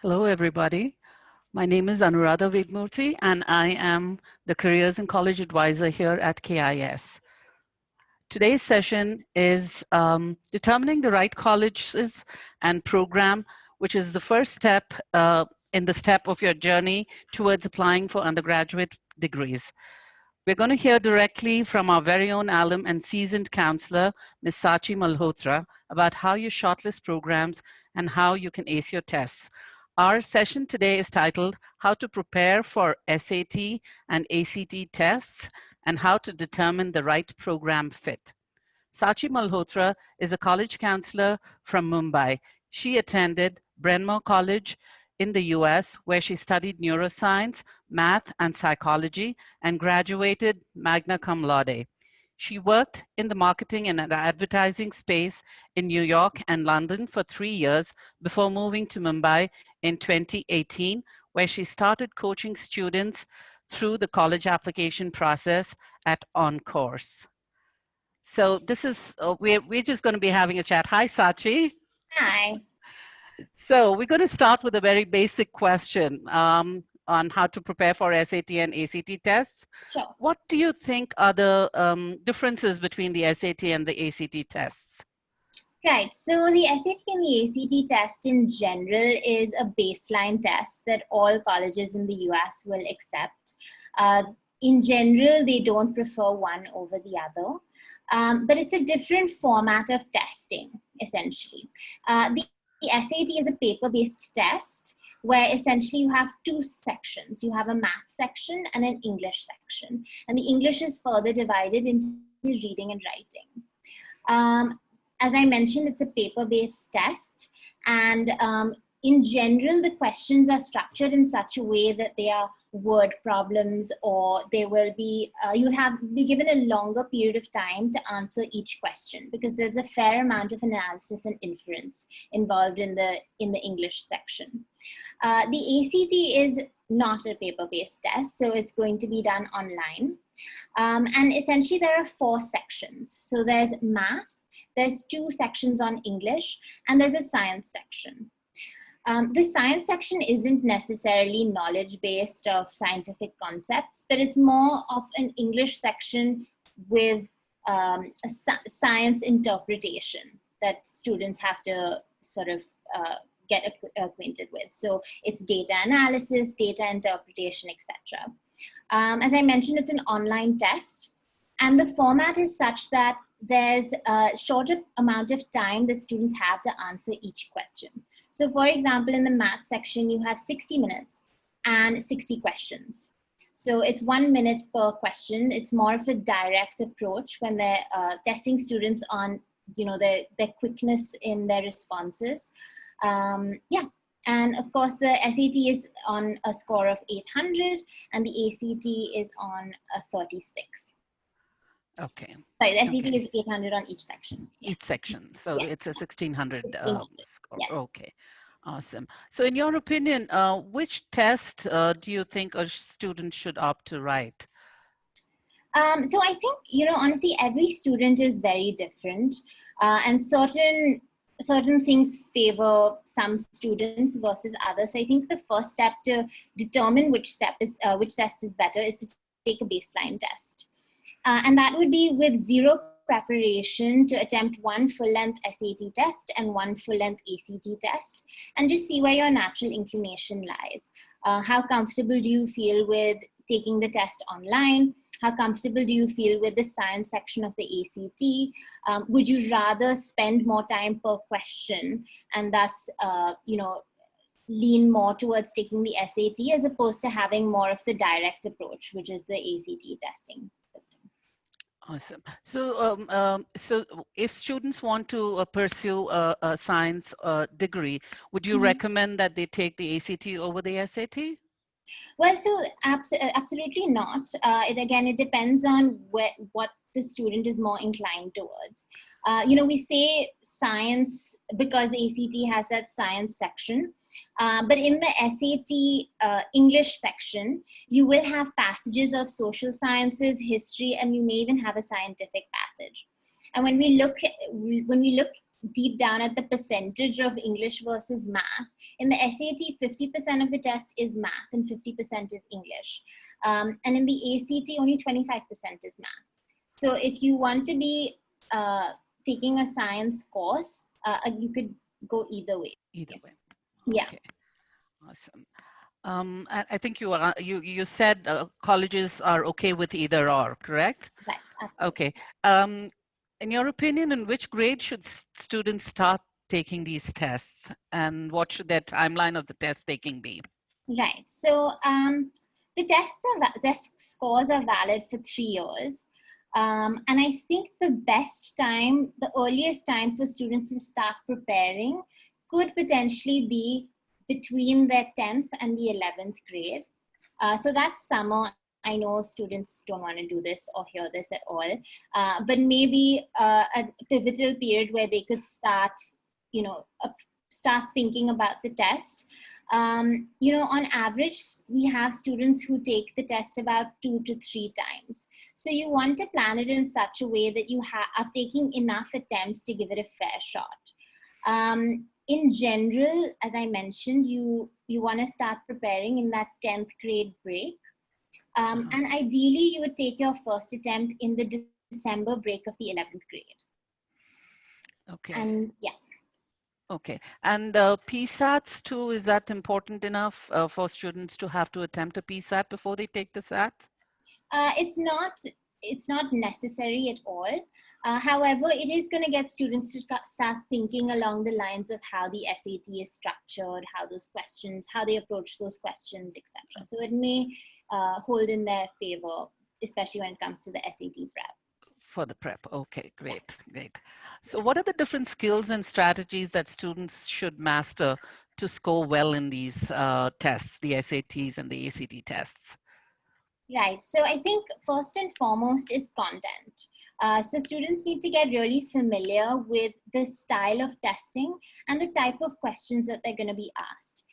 Hello, everybody. My name is Anuradha Vedmurthy, and I am the Careers and College Advisor here at KIS. Today's session is determining the right colleges and program, which is the first step in the step of your journey towards applying for undergraduate degrees. We're going to hear directly from our very own alum and seasoned counselor, Ms. Sachi Malhotra, about how you shortlist programs and how you can ace your tests. Our session today is titled How to Prepare for SAT and ACT Tests and How to Determine the Right Program Fit. Sachi Malhotra is a college counselor from Mumbai. She attended Bryn Mawr College in the US, where she studied neuroscience, math, and psychology, and graduated magna cum laude. She worked in the marketing and advertising space in New York and London for 3 years before moving to Mumbai in 2018, where she started coaching students through the college application process at On Course. So this is, we're just going to be having a chat. Hi, Sachi. Hi. So we're going to start with a very basic question on how to prepare for SAT and ACT tests. Sure. What do you think are the differences between the SAT and the ACT tests? Right. So the SAT and the ACT test in general is a baseline test that all colleges in the US will accept. In general, they don't prefer one over the other, but it's a different format of testing, essentially. The SAT is a paper-based test where essentially you have two sections. You have a math section and an English section. And the English is further divided into reading and writing. As I mentioned, it's a paper-based test, and in general, the questions are structured in such a way that they are word problems, or they will be, you'll be given a longer period of time to answer each question, because there's a fair amount of analysis and inference involved in the English section. The ACT is not a paper-based test, so it's going to be done online. And essentially, there are 4 sections. So there's math, there's 2 sections on English, and there's a science section. The science section isn't necessarily knowledge-based of scientific concepts, but it's more of an English section with a science interpretation that students have to sort of get acquainted with. So it's data analysis, data interpretation, etc. As I mentioned, it's an online test, and the format is such that there's a shorter amount of time that students have to answer each question. So for example, in the math section, you have 60 minutes and 60 questions. So it's 1 minute per question. It's more of a direct approach when they're testing students on, their quickness in their responses. And of course, the SAT is on a score of 800 and the ACT is on a 36. Okay. Sorry, the SAT is 800 on each section. Each section. So it's a 1600 score. Yeah. Okay. Awesome. So in your opinion, which test do you think a student should opt to write? So I think, honestly, every student is very different, and certain things favor some students versus others. So I think the first step to determine which test is better is to take a baseline test. And that would be with 0 preparation to attempt 1 full-length SAT test and 1 full-length ACT test, and just see where your natural inclination lies. How comfortable do you feel with taking the test online? How comfortable do you feel with the science section of the ACT? Would you rather spend more time per question and thus, lean more towards taking the SAT as opposed to having more of the direct approach, which is the ACT testing? Awesome. So if students want to pursue a science degree, would you recommend that they take the ACT over the SAT? Well, so absolutely not. It depends on what the student is more inclined towards. We say science because ACT has that science section. But in the SAT English section, you will have passages of social sciences, history, and you may even have a scientific passage. And when we look deep down at the percentage of English versus math, in the SAT, 50% of the test is math and 50% is English. And in the ACT, only 25% is math. So if you want to be taking a science course, you could go either way. Either way. Yeah. Okay. Awesome. I think you said colleges are okay with either or, correct? Right. Absolutely. Okay. In your opinion, in which grade should students start taking these tests, and what should their timeline of the test taking be? Right. So the test scores are valid for 3 years. And I think the earliest time for students to start preparing could potentially be between their 10th and the 11th grade. So that's summer. I know students don't want to do this or hear this at all, but maybe a pivotal period where they could start, start thinking about the test. On average, we have students who take the test about 2 to 3 times. So you want to plan it in such a way that you are taking enough attempts to give it a fair shot. In general, as I mentioned, you want to start preparing in that 10th grade break. And ideally, you would take your first attempt in the December break of the 11th grade. Okay. And yeah. Okay. And PSATs too, is that important enough for students to have to attempt a PSAT before they take the SAT? It's not necessary at all. However, it is going to get students to start thinking along the lines of how the SAT is structured, how they approach those questions, etc. So it may hold in their favor, especially when it comes to the SAT prep. For the prep. Okay, great, great. So what are the different skills and strategies that students should master to score well in these tests, the SATs and the ACT tests? Right. So I think first and foremost is content. So students need to get really familiar with the style of testing and the type of questions that they're going to be asked.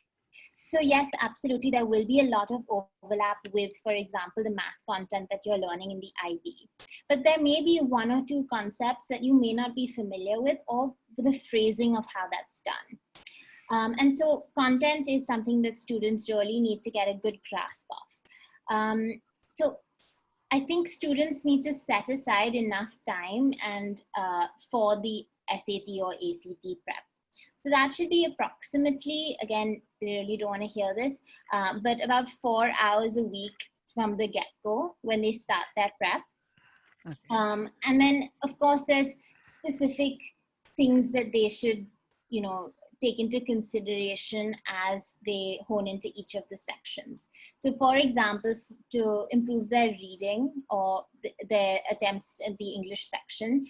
So yes, absolutely, there will be a lot of overlap with, for example, the math content that you're learning in the IB. But there may be 1 or 2 concepts that you may not be familiar with, or the phrasing of how that's done. And so content is something that students really need to get a good grasp of. So I think students need to set aside enough time and for the SAT or ACT prep. So that should be approximately, again, they really don't want to hear this, but about 4 hours a week from the get-go when they start their prep. Okay. And then, of course, there's specific things that they should, take into consideration as they hone into each of the sections. So for example, to improve their reading or their attempts at the English section,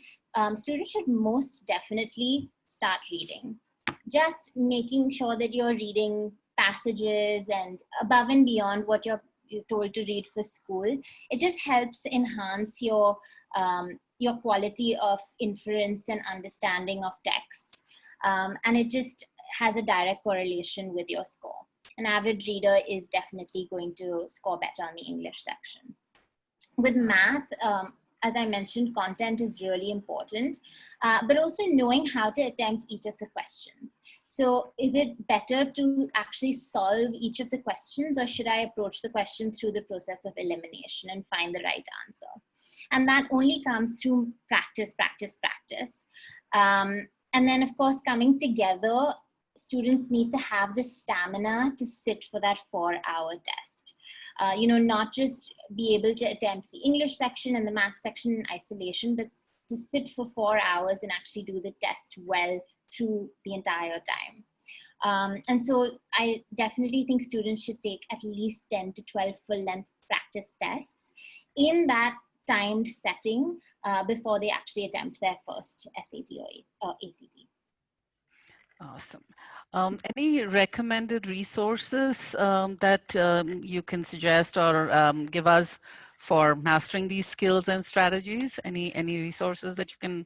students should most definitely start reading. Just making sure that you're reading passages and above and beyond what you're told to read for school. It just helps enhance your quality of inference and understanding of texts. And it just has a direct correlation with your score. An avid reader is definitely going to score better on the English section. With math, as I mentioned, content is really important, but also knowing how to attempt each of the questions. So is it better to actually solve each of the questions, or should I approach the question through the process of elimination and find the right answer? And that only comes through practice, practice, practice. And then, of course, coming together, students need to have the stamina to sit for that 4-hour test. Not just be able to attempt the English section and the math section in isolation, but to sit for 4 hours and actually do the test well through the entire time. And so I definitely think students should take at least 10 to 12 full-length practice tests in that timed setting before they actually attempt their first SAT or ACT. Awesome. Any recommended resources that you can suggest or give us for mastering these skills and strategies? Any resources that you can?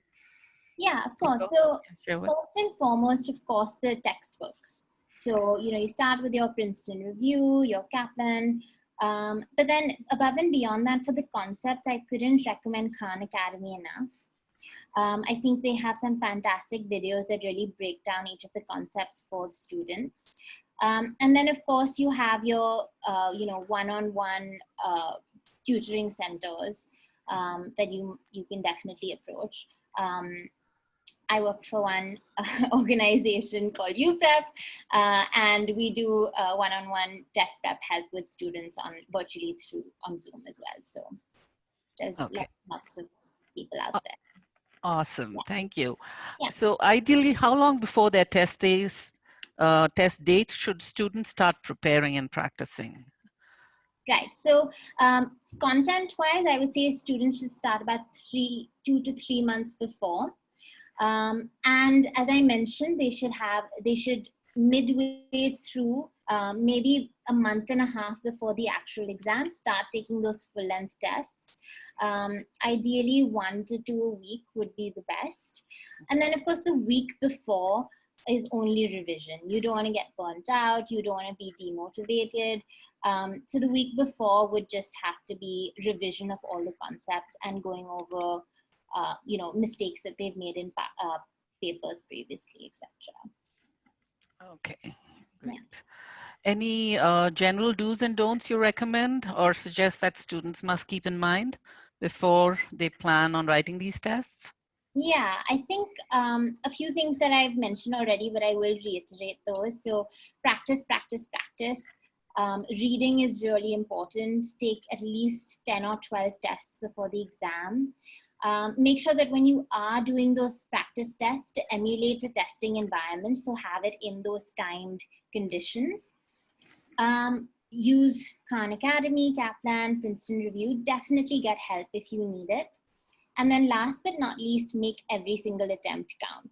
Yeah, of course. So first and foremost, of course, the textbooks. So, you start with your Princeton Review, your Kaplan, but then above and beyond that, for the concepts, I couldn't recommend Khan Academy enough. I think they have some fantastic videos that really break down each of the concepts for students. And then, of course, you have your, one-on-one tutoring centers that you can definitely approach. I work for one organization called UPrep, and we do one-on-one test prep help with students on virtually on Zoom as well. So there's Okay. lots of people out there. Awesome. Yeah. Thank you. Yeah. So ideally, how long before their test date should students start preparing and practicing? Right. So content-wise, I would say students should start about 2 to 3 months before. And as I mentioned, they should midway through, maybe a month and a half before the actual exam, start taking those full-length tests. Ideally, 1 to 2 a week would be the best. And then, of course, the week before is only revision. You don't want to get burnt out. You don't want to be demotivated. So the week before would just have to be revision of all the concepts and going over mistakes that they've made in papers previously, etc. Okay, great. Any general do's and don'ts you recommend or suggest that students must keep in mind before they plan on writing these tests? Yeah, I think a few things that I've mentioned already, but I will reiterate those. So practice, practice, practice. Reading is really important. Take at least 10 or 12 tests before the exam. Make sure that when you are doing those practice tests, to emulate a testing environment, so have it in those timed conditions. Use Khan Academy, Kaplan, Princeton Review. Definitely get help if you need it. And then last but not least, make every single attempt count.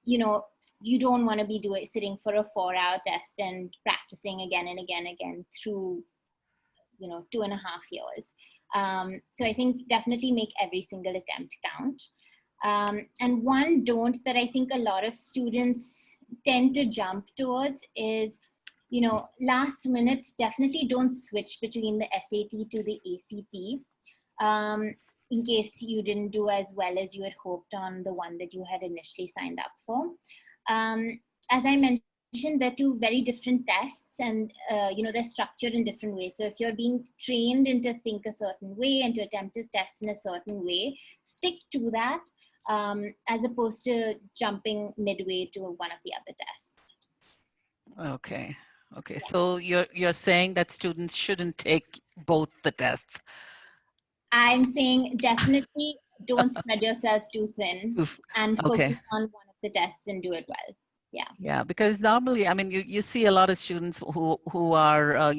You don't want to be sitting for a 4-hour test and practicing again and again through 2.5 years. So I think definitely make every single attempt count. And one don't that I think a lot of students tend to jump towards is, last minute, definitely don't switch between the SAT to the ACT. In case you didn't do as well as you had hoped on the one that you had initially signed up for. As I mentioned, they're two very different tests, and they're structured in different ways. So if you're being trained into think a certain way and to attempt this test in a certain way, stick to that, as opposed to jumping midway to one of the other tests. Okay. Okay. So you're saying that students shouldn't take both the tests. I'm saying definitely don't spread yourself too thin and focus Okay. on one of the tests and do it well. Yeah. Yeah, because normally, I mean, you see a lot of students who are,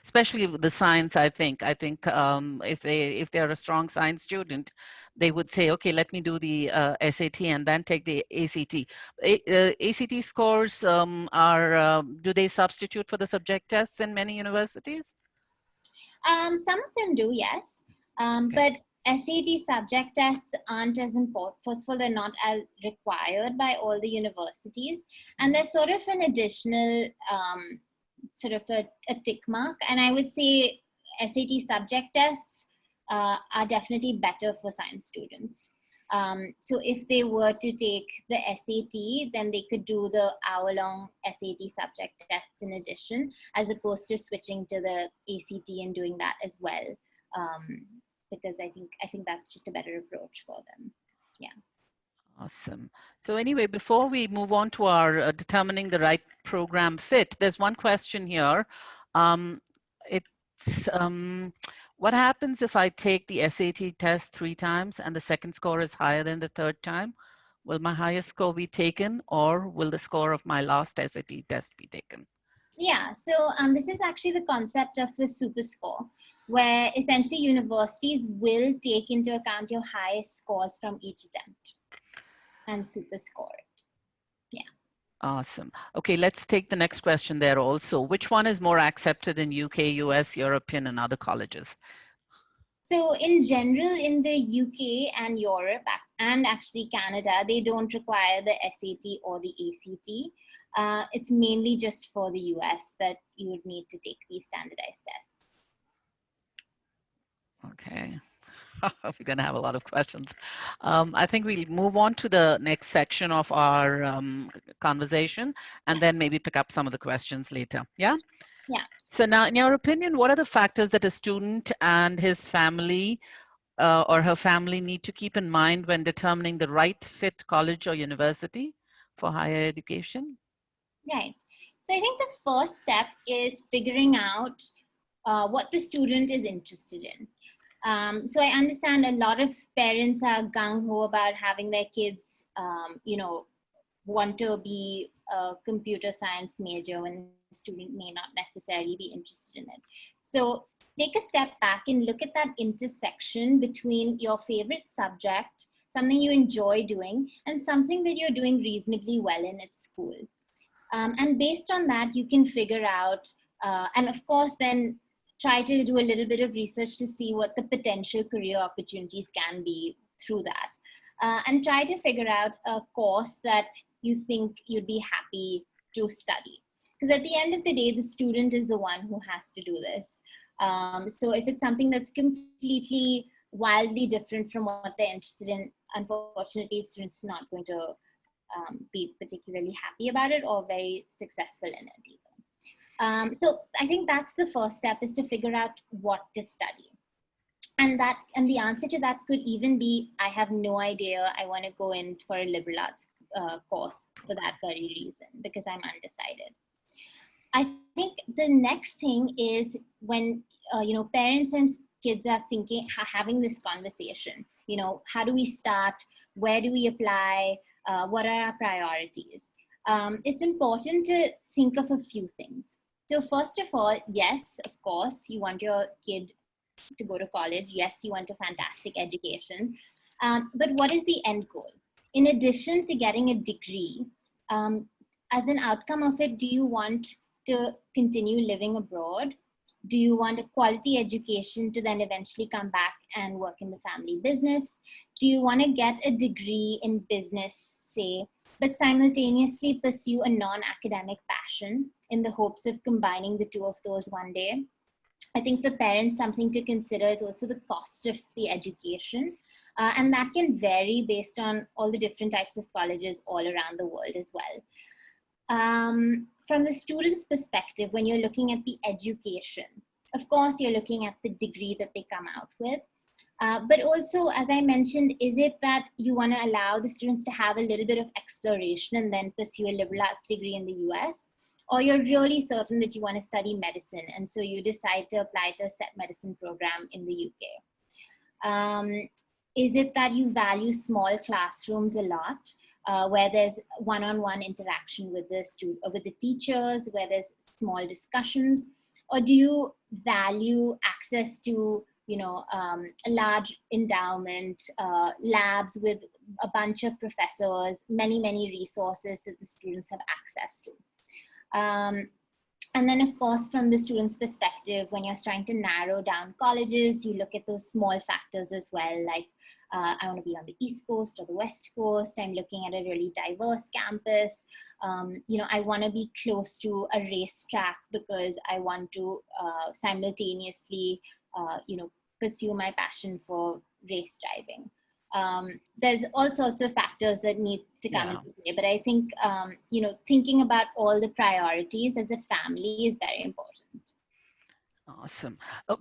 especially with the science. If they're a strong science student, they would say, okay, let me do the SAT and then take the ACT. ACT scores do they substitute for the subject tests in many universities? Some of them do, yes. Okay. But SAT subject tests aren't as important. First of all, they're not as required by all the universities. And they're sort of an additional sort of a tick mark. And I would say SAT subject tests are definitely better for science students. So if they were to take the SAT, then they could do the hour-long SAT subject tests in addition, as opposed to switching to the ACT and doing that as well. Because I think that's just a better approach for them. Yeah. Awesome. So anyway, before we move on to our determining the right program fit, there's one question here. It's what happens if I take the SAT test 3 times and the second score is higher than the third time? Will my highest score be taken, or will the score of my last SAT test be taken? Yeah, so this is actually the concept of the super score, where essentially universities will take into account your highest scores from each attempt and super score it. Yeah. Awesome. Okay, let's take the next question there also. Which one is more accepted in UK, US, European, and other colleges? So in general, in the UK and Europe and actually Canada, they don't require the SAT or the ACT. It's mainly just for the US that you would need to take these standardized tests. Okay. We're going to have a lot of questions. I think we'll move on to the next section of our conversation and then maybe pick up some of the questions later. Yeah? Yeah. So now, in your opinion, what are the factors that a student and his family or her family need to keep in mind when determining the right fit college or university for higher education? Right. So I think the first step is figuring out what the student is interested in. So I understand a lot of parents are gung-ho about having their kids, want to be a computer science major when the student may not necessarily be interested in it. So take a step back and look at that intersection between your favorite subject, something you enjoy doing, and something that you're doing reasonably well in at school. And based on that, you can figure out, and of course, then try to do a little bit of research to see what the potential career opportunities can be through that. And try to figure out a course that you think you'd be happy to study. Because at the end of the day, the student is the one who has to do this. So if it's something that's completely wildly different from what they're interested in, unfortunately, students are not going to be particularly happy about it or very successful in it either. So I think that's the first step, is to figure out what to study. And the answer to that could even be, I have no idea, I want to go in for a liberal arts course for that very reason, because I'm undecided. I think the next thing is when parents and kids are thinking, having this conversation. How do we start? Where do we apply? What are our priorities? It's important to think of a few things. So first of all, yes, of course, you want your kid to go to college. Yes, you want a fantastic education. But what is the end goal? In addition to getting a degree, as an outcome of it, do you want to continue living abroad? Do you want a quality education to then eventually come back and work in the family business? Do you want to get a degree in business, say, but simultaneously pursue a non-academic passion in the hopes of combining the two of those one day? I think for parents, something to consider is also the cost of the education. And that can vary based on all the different types of colleges all around the world as well. From the student's perspective, when you're looking at the education, of course, you're looking at the degree that they come out with. But also, as I mentioned, is it that you want to allow the students to have a little bit of exploration and then pursue a liberal arts degree in the US? Or you're really certain that you want to study medicine, and so you decide to apply to a set medicine program in the UK? Is it that you value small classrooms a lot, where there's one-on-one interaction with the teachers, where there's small discussions? Or do you value access to a large endowment, labs with a bunch of professors, many resources that the students have access to? And then, of course, from the student's perspective, when you're trying to narrow down colleges, you look at those small factors as well, like I want to be on the East Coast or the West Coast. I'm looking at a really diverse campus. I want to be close to a racetrack because I want to simultaneously, pursue my passion for race driving. There's all sorts of factors that need to come into play, but I think thinking about all the priorities as a family is very important. Awesome.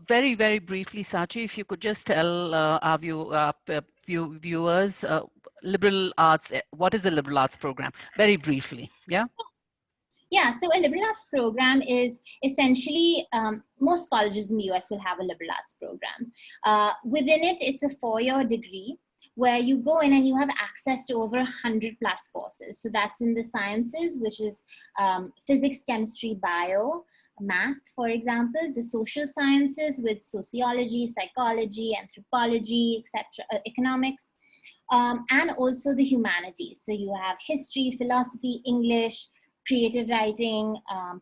Very, very briefly, Sachi, if you could just tell our viewers, liberal arts, what is a liberal arts program? Very briefly, yeah? Yeah, so a liberal arts program is essentially, most colleges in the US will have a liberal arts program. Within it, it's a 4-year degree where you go in and you have access to over 100 plus courses. So that's in the sciences, which is physics, chemistry, bio, math, for example, the social sciences with sociology, psychology, anthropology, etc., economics, and also the humanities. So you have history, philosophy, English, creative writing,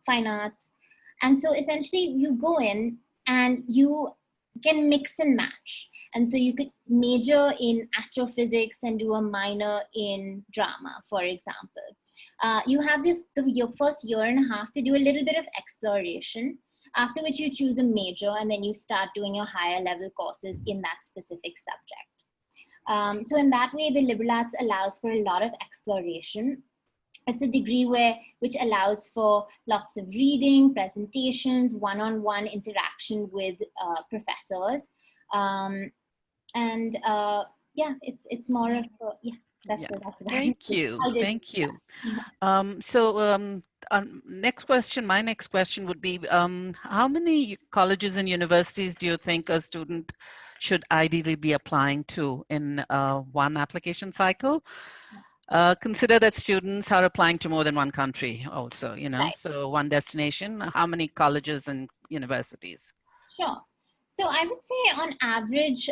fine arts. And so essentially you go in and you can mix and match. And so you could major in astrophysics and do a minor in drama, for example. You have your first year and a half to do a little bit of exploration. after which you choose a major and then you start doing your higher level courses in that specific subject. So in that way, the liberal arts allows for a lot of exploration. It's a degree which allows for lots of reading, presentations, one-on-one interaction with professors. Yeah, it's more of a, yeah, that's about Thank it. you. Thank you. Yeah. My next question would be, how many colleges and universities do you think a student should ideally be applying to in one application cycle? Consider that students are applying to more than one country also, Right. so one destination, how many colleges and universities? Sure. So I would say on average,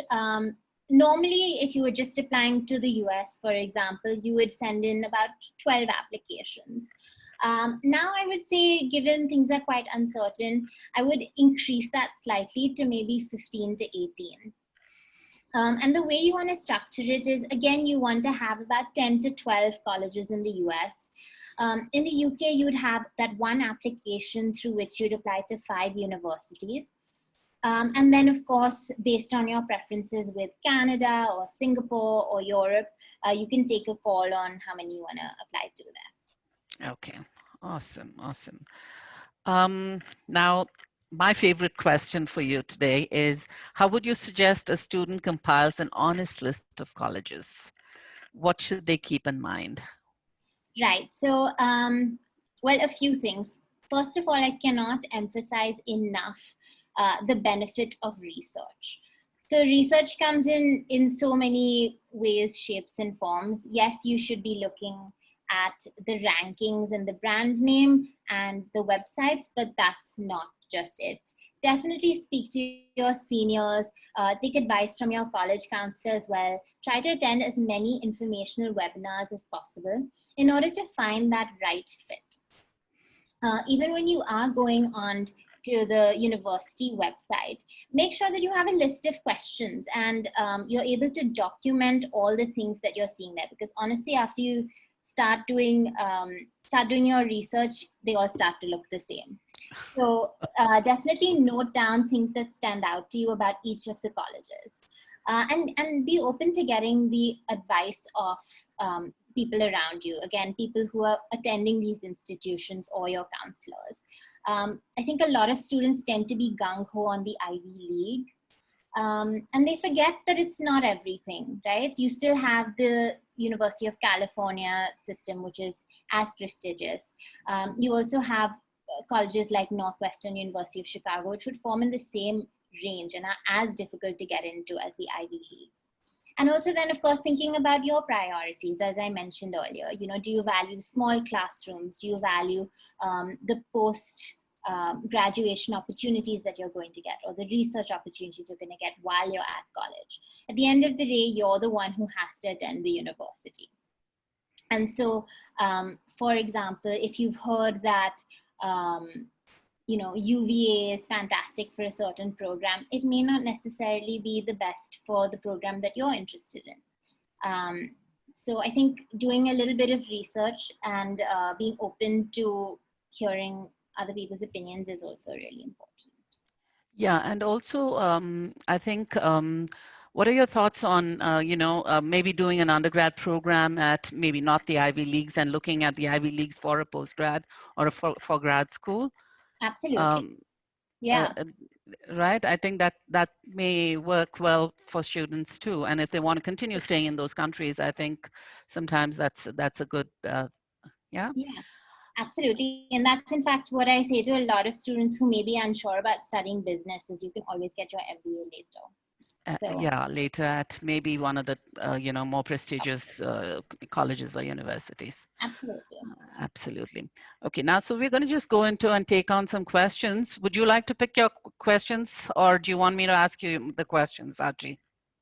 normally if you were just applying to the US, for example, you would send in about 12 applications. Now I would say, given things are quite uncertain, I would increase that slightly to maybe 15 to 18. And the way you want to structure it is, again, you want to have about 10 to 12 colleges in the US. In the UK, you would have that one application through which you'd apply to 5 universities. And then, of course, based on your preferences with Canada or Singapore or Europe, you can take a call on how many you want to apply to there. Okay, awesome, awesome. Now, my favorite question for you today is, how would you suggest a student compiles an honest list of colleges? What should they keep in mind? Right. So, well, a few things. First of all, I cannot emphasize enough the benefit of research. So research comes in so many ways, shapes, and forms. Yes, you should be looking at the rankings and the brand name and the websites, but that's not just it. Definitely speak to your seniors, take advice from your college counselor as well. Try to attend as many informational webinars as possible in order to find that right fit. Even when you are going on to the university website, make sure that you have a list of questions and you're able to document all the things that you're seeing there. Because honestly, after you start doing your research, they all start to look the same. So definitely note down things that stand out to you about each of the colleges. And be open to getting the advice of people around you. Again, people who are attending these institutions or your counselors. I think a lot of students tend to be gung-ho on the Ivy League. And they forget that it's not everything, right? You still have the University of California system, which is as prestigious. You also have colleges like Northwestern University of Chicago, which would form in the same range and are as difficult to get into as the Ivy League. And also then, of course, thinking about your priorities, as I mentioned earlier, do you value small classrooms? Do you value the post graduation opportunities that you're going to get, or the research opportunities you're going to get while you're at college? At the end of the day, you're the one who has to attend the university. And so, for example, if you've heard that UVA is fantastic for a certain program, it may not necessarily be the best for the program that you're interested in. So I think doing a little bit of research and being open to hearing other people's opinions is also really important. Yeah, and also I think, what are your thoughts on, maybe doing an undergrad program at maybe not the Ivy Leagues and looking at the Ivy Leagues for a postgrad or for grad school? Absolutely. Yeah. Right. I think that may work well for students too. And if they want to continue staying in those countries, I think sometimes that's a good, yeah. Yeah. Absolutely. And that's in fact what I say to a lot of students who may be unsure about studying business, is you can always get your MBA later. So Yeah, later at maybe one of the more prestigious colleges or universities. absolutely. Absolutely. Okay, now so we're going to just go into and take on some questions. Would you like to pick your questions, or do you want me to ask you the questions, Archie?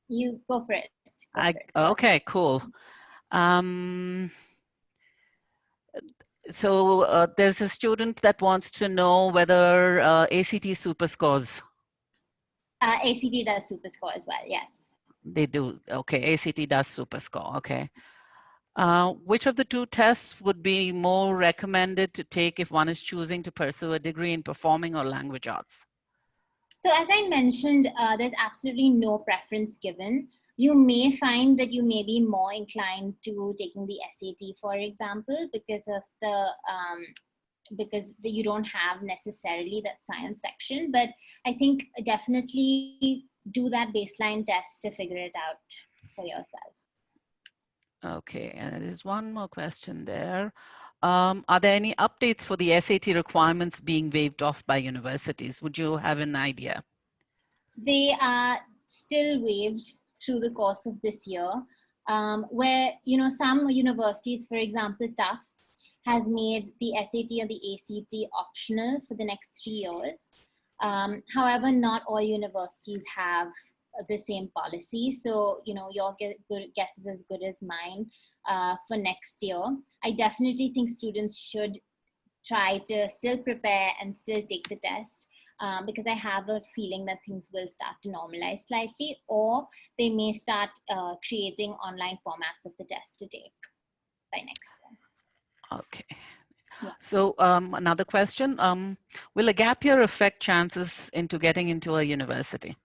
You go for it. Go for it. Okay, cool. So there's a student that wants to know whether ACT super scores. ACT does super score as well. Yes. They do. Okay, ACT does super score. Okay. Which of the two tests would be more recommended to take if one is choosing to pursue a degree in performing or language arts? So as I mentioned, there's absolutely no preference given. You may find that you may be more inclined to taking the SAT, for example, because you don't have necessarily that science section. But I think definitely do that baseline test to figure it out for yourself. Okay, and there's one more question there. Are there any updates for the SAT requirements being waived off by universities? Would you have an idea? They are still waived through the course of this year, where some universities, for example, Tufts, has made the SAT or the ACT optional for the next 3 years. However, not all universities have the same policy. So, your guess is as good as mine for next year. I definitely think students should try to still prepare and still take the test. Because I have a feeling that things will start to normalize slightly, or they may start creating online formats of the test to take by next year. Okay. Yeah. So another question, will a gap year affect chances into getting into a university?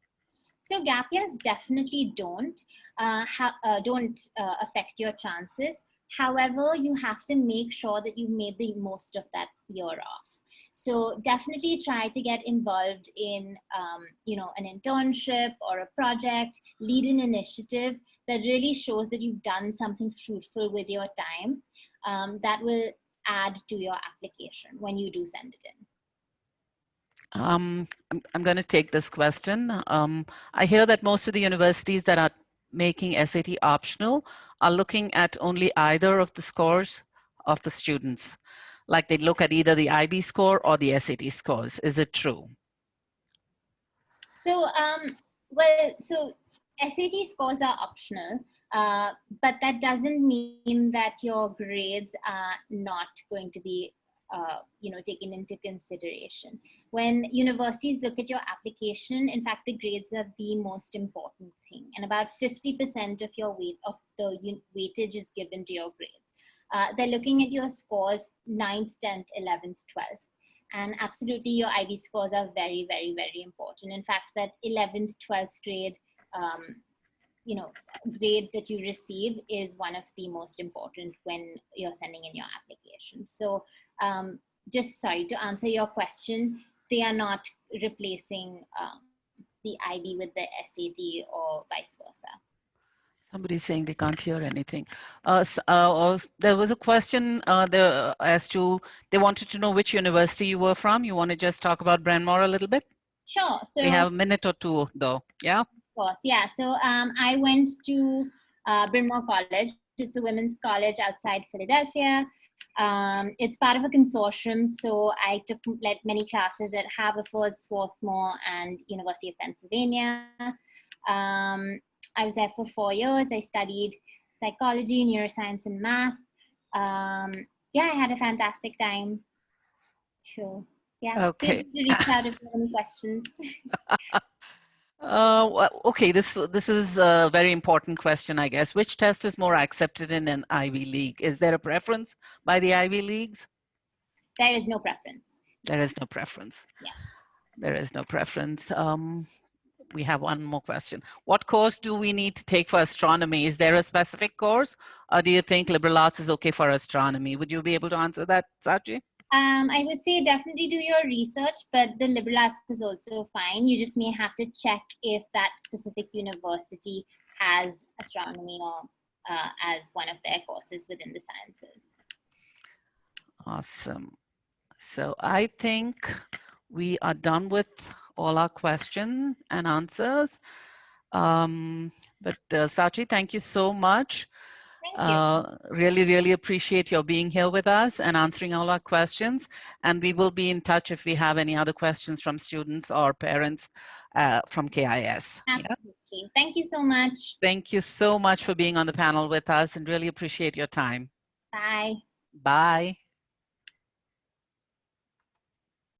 So gap years definitely don't affect your chances. However, you have to make sure that you made the most of that year off. So definitely try to get involved in, an internship or a project, lead an initiative that really shows that you've done something fruitful with your time. That will add to your application when you do send it in. I'm going to take this question. I hear that most of the universities that are making SAT optional are looking at only either of the scores of the students. Like they look at either the IB score or the SAT scores. Is it true? So, so SAT scores are optional, but that doesn't mean that your grades are not going to be, taken into consideration. When universities look at your application, in fact, the grades are the most important thing, and about 50% of your weightage is given to your grades. They're looking at your scores 9th, 10th, 11th, 12th. And absolutely, your IB scores are very, very, very important. In fact, that 11th, 12th grade, grade that you receive is one of the most important when you're sending in your application. So just sorry to answer your question, they are not replacing the IB with the SAT or vice versa. Somebody's saying they can't hear anything. There was a question as to, they wanted to know which university you were from. You want to just talk about Bryn Mawr a little bit? Sure. So we have a minute or two though. Yeah? Of course, yeah. So I went to Bryn Mawr College. It's a women's college outside Philadelphia. It's part of a consortium, so I took many classes at Haverford, Swarthmore, and University of Pennsylvania. I was there for 4 years. I studied psychology, neuroscience, and math. I had a fantastic time. So, yeah, Okay. feel free to reach out if you have any questions. Okay, this is a very important question, I guess. Which test is more accepted in an Ivy League? Is there a preference by the Ivy Leagues? There is no preference. There is no preference. Yeah. There is no preference. We have one more question. What course do we need to take for astronomy? Is there a specific course, or do you think liberal arts is okay for astronomy? Would you be able to answer that, Sachi? I would say definitely do your research, but the liberal arts is also fine. You just may have to check if that specific university has astronomy or as one of their courses within the sciences. Awesome. So I think we are done with all our questions and answers. Sachi, thank you so much. Thank you. Really, really appreciate your being here with us and answering all our questions. And we will be in touch if we have any other questions from students or parents from KIS. Absolutely. Yeah? Thank you so much. Thank you so much for being on the panel with us and really appreciate your time. Bye. Bye.